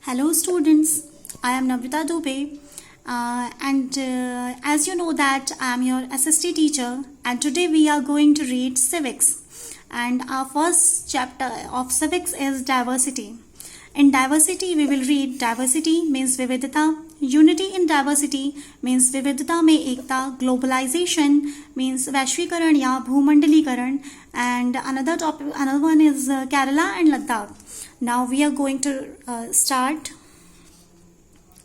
Hello students, I am Navrita Dubey and as you know that I am your SST teacher and today we are going to read civics and our first chapter of civics is diversity. In diversity we will read diversity means vividita, unity in diversity means विविधता में एकता, globalization means वैश्वीकरण या भूमंडलीकरण and another one is Kerala and Ladakh. Now we are going to start.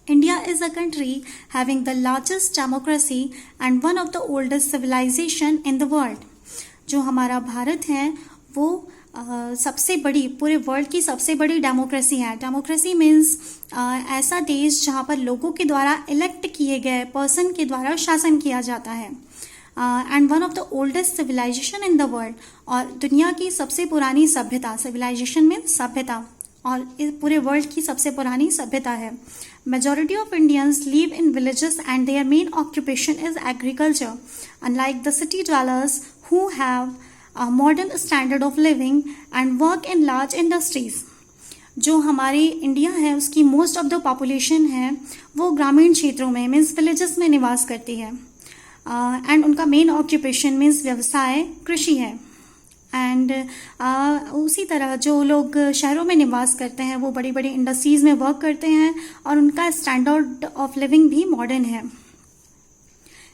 India is a country having the largest democracy and one of the oldest civilization in the world. जो हमारा भारत है वो सबसे बड़ी पूरे world की सबसे बड़ी डेमोक्रेसी है. डेमोक्रेसी मीन्स ऐसा देश जहाँ पर लोगों के द्वारा इलेक्ट किए गए पर्सन के द्वारा शासन किया जाता है. And one of the oldest civilization in the world, और दुनिया की सबसे पुरानी सभ्यता. सिविलाइजेशन मीन्स सभ्यता, और पूरे वर्ल्ड की सबसे पुरानी सभ्यता है. Majority of Indians live in villages and their main occupation is agriculture, unlike the city dwellers who have a modern standard of living and work in large industries. जो हमारी इंडिया है उसकी मोस्ट ऑफ द पॉपुलेशन है वो ग्रामीण क्षेत्रों में means villages में निवास करती है एंड उनका मेन ऑक्यूपेशन मीन्स व्यवसाय कृषि है. एंड उसी तरह जो लोग शहरों में निवास करते हैं वो बड़ी बड़ी इंडस्ट्रीज़ में वर्क करते हैं और उनका स्टैंडर्ड ऑफ लिविंग भी मॉडर्न है.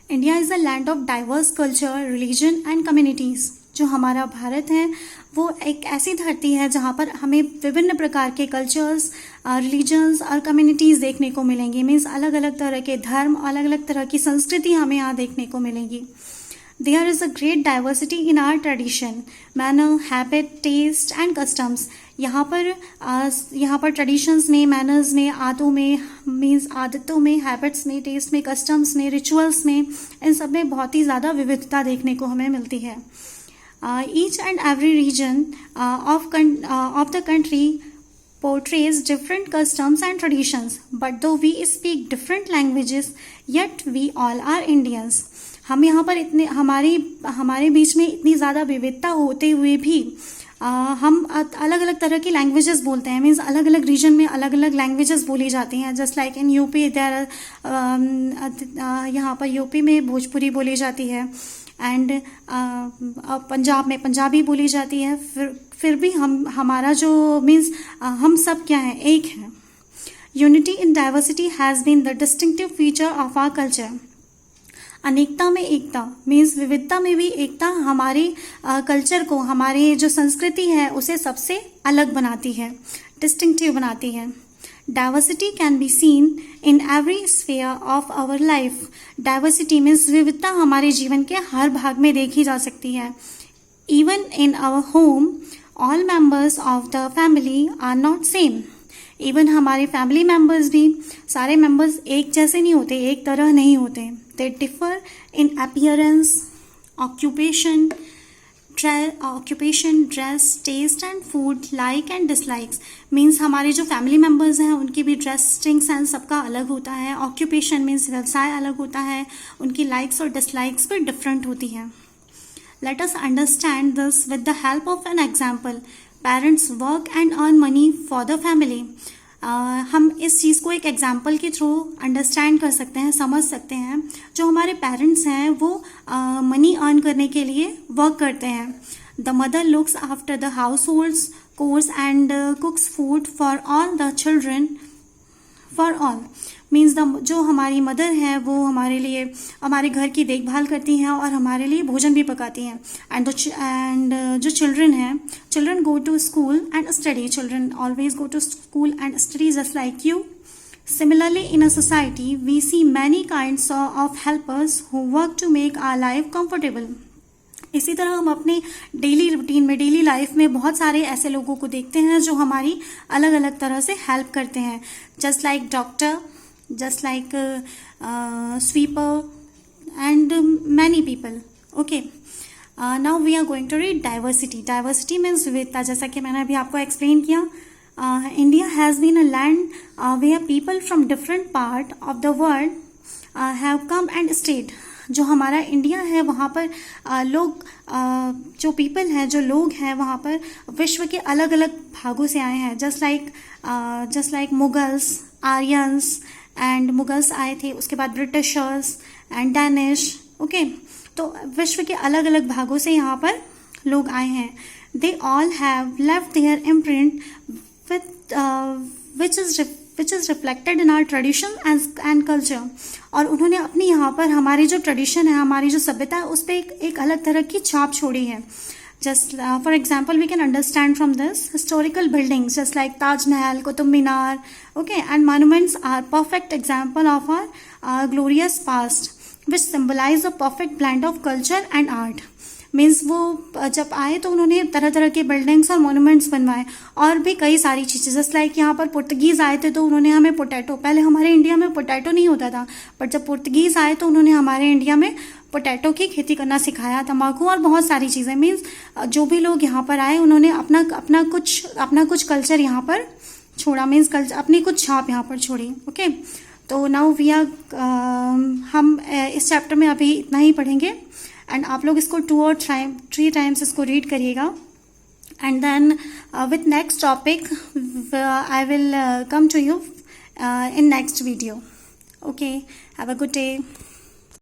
India is a land of diverse culture, religion and communities. जो हमारा भारत है वो एक ऐसी धरती है जहाँ पर हमें विभिन्न प्रकार के कल्चर्स, रिलीजन्स और कम्युनिटीज़ देखने को मिलेंगी. मीन्स अलग अलग तरह के धर्म, अलग अलग तरह की संस्कृति हमें यहाँ देखने को मिलेंगी. There is a great diversity in our tradition, manner, habit, taste and customs. यहाँ पर ट्रेडिशंस में, मैनर्स में, आदतों में मीन्स आदतों में, हैबिट्स में, टेस्ट में, कस्टम्स में, रिचुअल्स में, इन सब में बहुत ही ज़्यादा विविधता देखने को हमें मिलती है. Each and every region of the country portrays different customs and traditions, but though we speak different languages, yet we all are Indians. हम यहाँ पर इतने हमारे बीच में इतनी ज़्यादा विविधता होते हुए भी हम अलग अलग तरह की लैंग्वेजेस बोलते हैं. मीन्स अलग अलग रीजन में अलग अलग लैंग्वेजेस बोली जाती हैं. Just like in UP there यहाँ पर यूपी में भोजपुरी बोली जाती है एंड पंजाब में पंजाबी बोली जाती है. फिर भी हमारा जो मीन्स हम सब क्या हैं, एक हैं. Unity in diversity has been the distinctive feature of our culture. अनेकता में एकता मीन्स विविधता में भी एकता हमारे कल्चर को, हमारी जो संस्कृति है उसे सबसे अलग बनाती है, डिस्टिंक्टिव बनाती है. Diversity can be seen in every sphere of our life. Diversity means विविधता हमारे जीवन के हर भाग में देखी जा सकती है. Even in our home all members of the family are not same. Even हमारे फैमिली मेंबर्स भी सारे मेंबर्स एक जैसे नहीं होते, एक तरह नहीं होते. They differ in appearance, occupation, dress, taste and food, like and dislikes. Means हमारे जो फैमिली मेंबर्स हैं उनकी भी ड्रेसिंग सेंस सबका अलग होता है. ऑक्यूपेशन मीन्स व्यवसाय अलग होता है. उनकी लाइक्स और डिसलाइक्स भी डिफरेंट होती हैं. Let us understand this with the help of an example. Parents work and earn money for the family. हम इस चीज़ को एक एग्जाम्पल के थ्रू अंडरस्टैंड कर सकते हैं, समझ सकते हैं. जो हमारे पेरेंट्स हैं वो मनी अर्न करने के लिए वर्क करते हैं. The mother looks after the house holds course and कुक्स food for all the children. For all means जो हमारी मदर है वो हमारे लिए हमारे घर की देखभाल करती हैं और हमारे लिए भोजन भी पकाती हैं. एंड जो चिल्ड्रन हैं, children go to school and study. Children always go to school and study just like you. Similarly, in a society, we see many kinds of helpers who work to make our life comfortable. इसी तरह हम अपने daily routine में, daily life में बहुत सारे ऐसे लोगों को देखते हैं जो हमारी अलग अलग तरह से हेल्प करते हैं. Just like doctor, just like sweeper and many people. Okay, now we are going to read diversity. Diversity means विविधता. जैसा कि मैंने अभी आपको एक्सप्लेन किया, India has been a land where people from different part of the world have come and stayed. जो हमारा India है वहाँ पर लोग जो पीपल हैं, जो लोग हैं वहाँ पर विश्व के अलग अलग भागों से आए हैं. Just like Mughals, Aryans and Mughals आए थे, उसके बाद ब्रिटिशर्स एंड डैनिश. ओके, तो विश्व के अलग अलग भागों से यहाँ पर लोग आए हैं. They all have left their imprint which is reflected in our tradition and culture. और उन्होंने अपनी यहाँ पर हमारी जो ट्रेडिशन है, हमारी जो सभ्यता है, उस पर एक अलग तरह की छाप छोड़ी है. Just for example, we can understand from this historical buildings just like Taj Mahal, Qutub Minar, okay, and monuments are perfect example of our glorious past, which symbolize a perfect blend of culture and art. Means वो जब आए तो उन्होंने तरह तरह के buildings और monuments बनवाए और भी कई सारी चीज़ें. जस्ट लाइक यहाँ पर पुर्तगीज़ आए थे तो उन्होंने हमें पोटैटो, पहले हमारे इंडिया में पोटैटो नहीं होता था, बट जब पुर्तगीज़ आए तो उन्होंने हमारे इंडिया में पोटैटो की खेती करना सिखाया, तंबाकू और बहुत सारी चीज़ें. मीन्स जो भी लोग यहाँ पर आए उन्होंने अपना कुछ कल्चर यहाँ पर छोड़ा, मीन्स अपनी कुछ छाप यहाँ पर छोड़ी. ओके, तो नाउ वी आर हम इस चैप्टर में अभी इतना ही पढ़ेंगे एंड आप लोग इसको 2 और 3 टाइम्स इसको रीड करिएगा. And then with next topic I will come to you in next video. Okay, have a good day.